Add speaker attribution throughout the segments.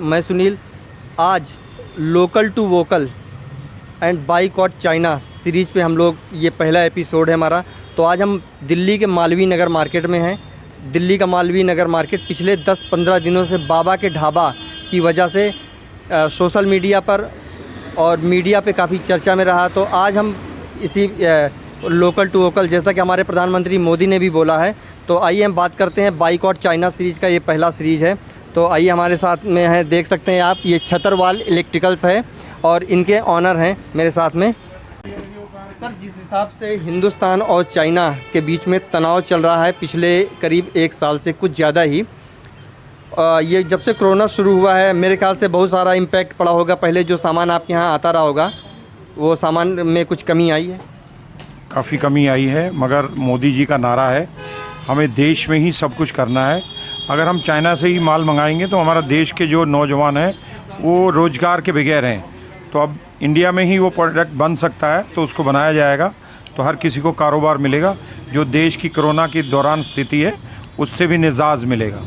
Speaker 1: मैं सुनील। आज local to vocal and boycott China series पे हम लोग, ये पहला एपिसोड है हमारा। तो आज हम दिल्ली के मालवीय नगर मार्केट में हैं। दिल्ली का मालवीय नगर मार्केट पिछले 10-15 दिनों से बाबा के ढाबा की वजह से सोशल मीडिया पर और मीडिया पे काफ़ी चर्चा में रहा। तो आज हम इसी लोकल टू वोकल, जैसा कि हमारे प्रधानमंत्री मोदी ने भी बोला है, तो आइए हम बात करते हैं बाइकॉट चाइना सीरीज़ का। ये पहला सीरीज़ है। तो आइए, हमारे साथ में है, देख सकते हैं आप, ये छतरवाल इलेक्ट्रिकल्स है और इनके ऑनर हैं मेरे साथ में। सर, जिस हिसाब से हिंदुस्तान और चाइना के बीच में तनाव चल रहा है पिछले करीब 1 साल से कुछ ज़्यादा ही, ये जब से कोरोना शुरू हुआ है मेरे ख्याल से बहुत सारा इम्पैक्ट पड़ा होगा। पहले जो सामान आपके यहाँ आता रहा होगा वो सामान में कुछ कमी आई है?
Speaker 2: काफ़ी कमी आई है, मगर मोदी जी का नारा है हमें देश में ही सब कुछ करना है। अगर हम चाइना से ही माल मंगाएंगे तो हमारा देश के जो नौजवान हैं वो रोज़गार के बगैर हैं। तो अब इंडिया में ही वो प्रोडक्ट बन सकता है, तो उसको बनाया जाएगा तो हर किसी को कारोबार मिलेगा। जो देश की कोरोना के दौरान स्थिति है उससे भी निजाज मिलेगा।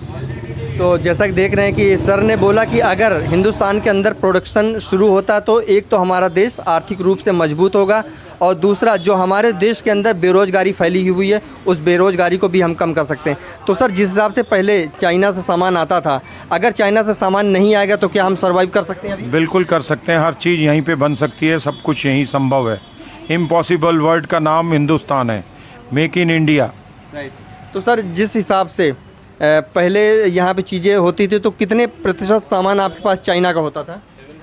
Speaker 1: तो जैसा कि देख रहे हैं कि सर ने बोला कि अगर हिंदुस्तान के अंदर प्रोडक्शन शुरू होता तो एक तो हमारा देश आर्थिक रूप से मजबूत होगा, और दूसरा जो हमारे देश के अंदर बेरोज़गारी फैली हुई है उस बेरोज़गारी को भी हम कम कर सकते हैं। तो सर, जिस हिसाब से पहले चाइना से सामान आता था, अगर चाइना से सामान नहीं आएगा तो क्या हम सर्वाइव कर सकते हैं अभी?
Speaker 2: बिल्कुल कर सकते हैं, हर चीज़ यहीं पे बन सकती है, सब कुछ यहीं संभव है। इम्पॉसिबल वर्ड का नाम हिंदुस्तान है, मेक इन इंडिया।
Speaker 1: राइट। तो सर, जिस हिसाब से पहले यहाँ पे चीज़ें होती थी, तो कितने प्रतिशत सामान आपके पास चाइना का होता था?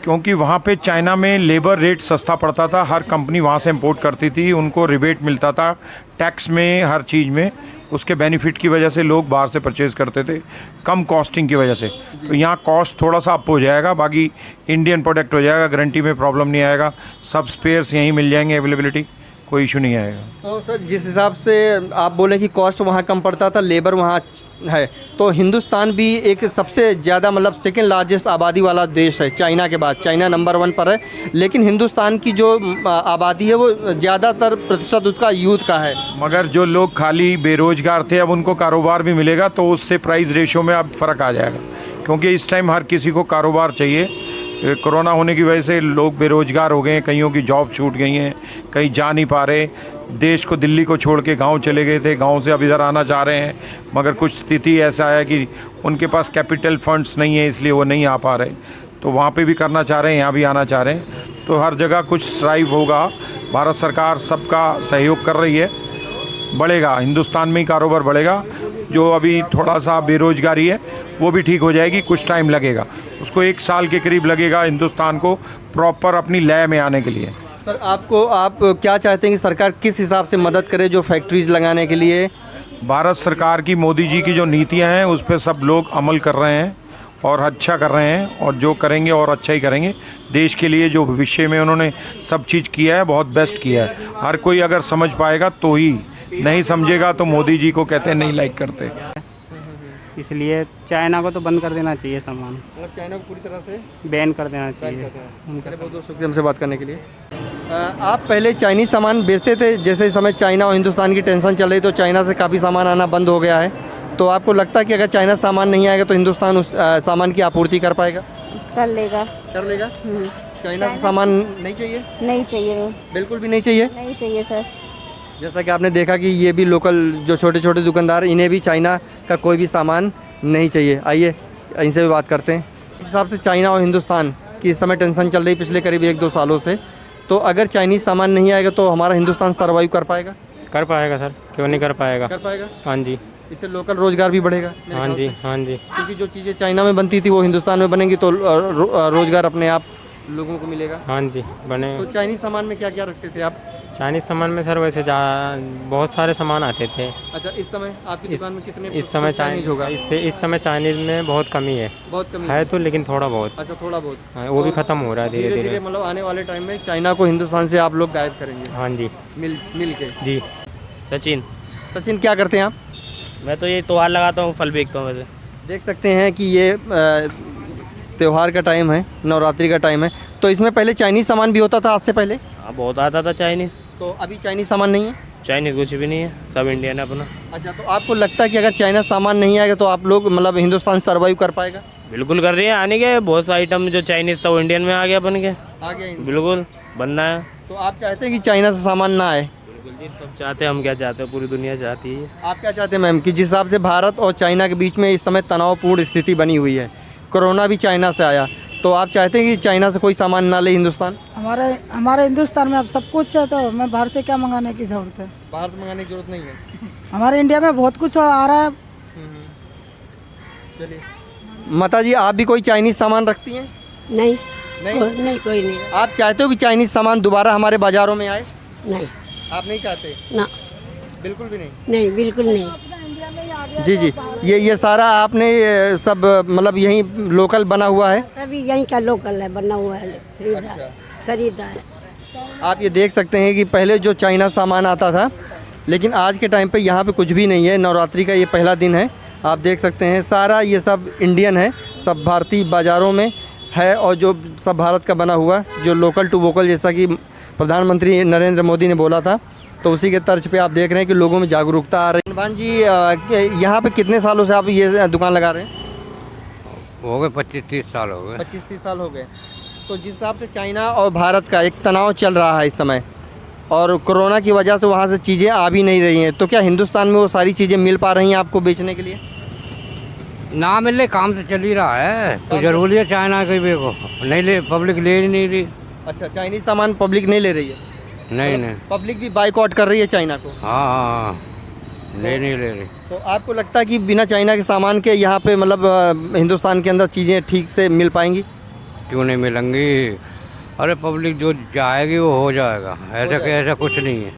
Speaker 2: क्योंकि वहाँ पे चाइना में लेबर रेट सस्ता पड़ता था, हर कंपनी वहाँ से इंपोर्ट करती थी, उनको रिबेट मिलता था टैक्स में, हर चीज़ में। उसके बेनिफिट की वजह से लोग बाहर से परचेज़ करते थे, कम कॉस्टिंग की वजह से। तो यहाँ कॉस्ट थोड़ा सा अप हो जाएगा, बाकी इंडियन प्रोडक्ट हो जाएगा, गारंटी में प्रॉब्लम नहीं आएगा, सब स्पेयर्स यहीं मिल जाएंगे, अवेलेबिलिटी कोई इशू नहीं आएगा।
Speaker 1: तो सर, जिस हिसाब से आप बोले कि कॉस्ट वहाँ कम पड़ता था, लेबर वहाँ है, तो हिंदुस्तान भी एक सबसे ज़्यादा, मतलब सेकेंड लार्जेस्ट आबादी वाला देश है चाइना के बाद। चाइना नंबर 1 पर है, लेकिन हिंदुस्तान की जो आबादी है वो ज़्यादातर प्रतिशत उसका यूथ का है।
Speaker 2: मगर जो लोग खाली बेरोजगार थे अब उनको कारोबार भी मिलेगा, तो उससे प्राइस रेशो में अब फ़र्क आ जाएगा, क्योंकि इस टाइम हर किसी को कारोबार चाहिए। कोरोना होने की वजह से लोग बेरोजगार हो गए हैं, कईयों की जॉब छूट गई हैं, कहीं जा नहीं पा रहे। देश को, दिल्ली को छोड़ के गांव चले गए थे, गांव से अब इधर आना चाह रहे हैं, मगर कुछ स्थिति ऐसा है कि उनके पास कैपिटल फंड्स नहीं है, इसलिए वो नहीं आ पा रहे। तो वहाँ पे भी करना चाह रहे हैं, यहाँ भी आना चाह रहे हैं। तो हर जगह कुछ स्ट्राइव होगा, भारत सरकार सबका सहयोग कर रही है, बढ़ेगा, हिंदुस्तान में ही कारोबार बढ़ेगा। जो अभी थोड़ा सा बेरोजगारी है वो भी ठीक हो जाएगी, कुछ टाइम लगेगा, उसको 1 साल के करीब लगेगा हिंदुस्तान को प्रॉपर अपनी लय में आने के लिए।
Speaker 1: सर, आप क्या चाहते हैं कि सरकार किस हिसाब से मदद करे जो फैक्ट्रीज लगाने के लिए?
Speaker 2: भारत सरकार की, मोदी जी की जो नीतियां हैं उस पर सब लोग अमल कर रहे हैं और अच्छा कर रहे हैं, और जो करेंगे और अच्छा ही करेंगे। देश के लिए जो भविष्य में उन्होंने सब चीज़ किया है बहुत बेस्ट किया है। हर कोई अगर समझ पाएगा तो ही, नहीं समझेगा तो मोदी जी को कहते हैं नहीं लाइक करते।
Speaker 3: इसलिए चाइना को तो बंद कर देना चाहिए सामान,
Speaker 1: मतलब चाइना को पूरी तरह से
Speaker 3: बैन कर देना चाहिए।
Speaker 1: चलिए, बहुत बहुत शुक्रिया हमसे बात करने के लिए। आप पहले चाइनीज़ सामान बेचते थे, जैसे इस समय चाइना और हिंदुस्तान की टेंशन चल रही, तो चाइना से काफ़ी सामान आना बंद हो गया है। तो आपको लगता है कि अगर चाइना से सामान नहीं आएगा तो हिंदुस्तान उस सामान की आपूर्ति कर पाएगा?
Speaker 4: कर लेगा।
Speaker 1: कर लेगा। चाइना से सामान नहीं चाहिए?
Speaker 4: नहीं चाहिए,
Speaker 1: बिल्कुल भी नहीं चाहिए।
Speaker 4: नहीं चाहिए सर।
Speaker 1: जैसा कि आपने देखा कि ये भी लोकल जो छोटे छोटे दुकानदार, इन्हें भी चाइना का कोई भी सामान नहीं चाहिए। आइए इनसे भी बात करते हैं। इस हिसाब से चाइना और हिंदुस्तान की इस समय टेंशन चल रही पिछले करीब 1-2 सालों से, तो अगर चाइनीज़ सामान नहीं आएगा तो हमारा हिंदुस्तान सर्वाइव कर पाएगा?
Speaker 3: कर पाएगा सर, क्यों नहीं कर पाएगा।
Speaker 1: कर पाएगा।
Speaker 3: हाँ जी।
Speaker 1: इससे लोकल रोज़गार भी बढ़ेगा मेरे
Speaker 3: हाँ
Speaker 1: ख्याल
Speaker 3: जी,
Speaker 1: से।
Speaker 3: हाँ जी।
Speaker 1: क्योंकि जो चीज़ें चाइना में बनती थी वो हिंदुस्तान में बनेंगी तो रोज़गार अपने आप लोगों को मिलेगा।
Speaker 3: हाँ जी, बने।
Speaker 1: तो चाइनीज़ सामान में क्या क्या रखते थे आप?
Speaker 3: चाइनीज़ सामान में सर वैसे बहुत सारे सामान आते थे।
Speaker 1: अच्छा, इस समय आपकी दुकान में कितने
Speaker 3: इस समय
Speaker 1: चाइनीज़ होगा?
Speaker 3: इस समय चाइनीज़ में बहुत कमी है।
Speaker 1: बहुत कमी
Speaker 3: है तो, लेकिन थोड़ा बहुत।
Speaker 1: अच्छा, थोड़ा बहुत।
Speaker 3: हाँ, वो भी ख़त्म हो रहा है धीरे धीरे।
Speaker 1: मतलब आने वाले टाइम में चाइना को हिंदुस्तान से आप लोग गायब करेंगे?
Speaker 3: हाँ जी,
Speaker 1: मिल के।
Speaker 3: जी।
Speaker 1: सचिन, क्या करते हैं आप?
Speaker 5: मैं तो ये त्योहार लगाता हूँ, फल बेचता हूँ। वैसे
Speaker 1: देख सकते हैं कि ये त्यौहार का टाइम है, नवरात्रि का टाइम है, तो इसमें पहले चाइनीज़ सामान भी होता था आज से पहले?
Speaker 5: हाँ, बहुत आता था चाइनीज़।
Speaker 1: तो अभी चाइनीज़ सामान नहीं है?
Speaker 5: चाइनीज़ कुछ भी नहीं है, सब इंडियन है अपना।
Speaker 1: अच्छा, तो आपको लगता है कि अगर चाइना सामान नहीं आएगा तो आप लोग, मतलब हिंदुस्तान सर्वाइव कर पाएगा?
Speaker 5: बिल्कुल कर रही है, आने के बहुत से आइटम जो चाइनीज़ था वो इंडियन में आ गया बन के।
Speaker 1: आ गया इन-
Speaker 5: बिल्कुल बनना है।
Speaker 1: तो आप चाहते हैं कि चाइना से सामान ना आए?
Speaker 5: बिल्कुल जी, सब चाहते हैं, हम क्या चाहते हैं, पूरी दुनिया चाहती है।
Speaker 1: आप क्या चाहते हैं मैम कि जिस हिसाब से भारत और चाइना के बीच में इस समय तनावपूर्ण स्थिति बनी हुई है, कोरोना भी चाइना से आया, तो आप चाहते हैं कि चाइना से कोई सामान ना ले हिंदुस्तान?
Speaker 4: हमारे हमारे हिंदुस्तान में अब सब कुछ है, तो हमें बाहर से क्या मंगाने की ज़रूरत है।
Speaker 1: बाहर से मंगाने की जरूरत नहीं है।
Speaker 4: हमारे इंडिया में बहुत कुछ आ रहा है।
Speaker 1: चलिए माता जी, आप भी कोई चाइनीज़ सामान रखती हैं?
Speaker 6: नहीं
Speaker 1: नहीं।
Speaker 6: नहीं कोई नहीं।
Speaker 1: आप चाहते हो कि चाइनीज़ सामान दोबारा हमारे बाज़ारों में आए?
Speaker 6: नहीं
Speaker 1: आप नहीं चाहते?
Speaker 6: ना,
Speaker 1: बिल्कुल भी नहीं।
Speaker 6: नहीं बिल्कुल नहीं।
Speaker 1: जी जी, ये सारा आपने ये सब मतलब यहीं लोकल बना हुआ है?
Speaker 6: अभी यहीं का लोकल है, बना हुआ है, खरीदा है।
Speaker 1: आप ये देख सकते हैं कि पहले जो चाइना सामान आता था, लेकिन आज के टाइम पे यहाँ पे कुछ भी नहीं है। नवरात्रि का ये पहला दिन है, आप देख सकते हैं सारा ये सब इंडियन है, सब भारतीय बाज़ारों में है, और जो सब भारत का बना हुआ, जो लोकल टू वोकल, जैसा कि प्रधानमंत्री नरेंद्र मोदी ने बोला था, तो उसी के तर्ज पे आप देख रहे हैं कि लोगों में जागरूकता आ रही है। भान जी, यहाँ पे कितने सालों से आप ये दुकान लगा रहे हैं?
Speaker 7: हो गए 25-30 साल हो गए।
Speaker 1: 25-30 साल हो गए। तो जिस हिसाब से चाइना और भारत का एक तनाव चल रहा है इस समय, और कोरोना की वजह से वहाँ से चीज़ें आ भी नहीं रही हैं, तो क्या हिंदुस्तान में वो सारी चीज़ें मिल पा रही हैं आपको बेचने के लिए?
Speaker 7: ना मिलने काम तो चल ही रहा है, तो जरूरी है चाइना के भी को नहीं ले, पब्लिक ले ही नहीं रही।
Speaker 1: अच्छा, चाइनीज़ सामान पब्लिक नहीं ले रही है?
Speaker 7: नहीं नहीं,
Speaker 1: पब्लिक भी बाइकआउट कर रही है चाइना को?
Speaker 7: हाँ हाँ हाँ, नहीं ले रही।
Speaker 1: तो आपको लगता है कि बिना चाइना के सामान के यहाँ पे मतलब हिंदुस्तान के अंदर चीज़ें ठीक से मिल पाएंगी?
Speaker 7: क्यों नहीं मिलेंगी? अरे पब्लिक जो चाहेगी वो हो जाएगा, ऐसा कुछ नहीं है।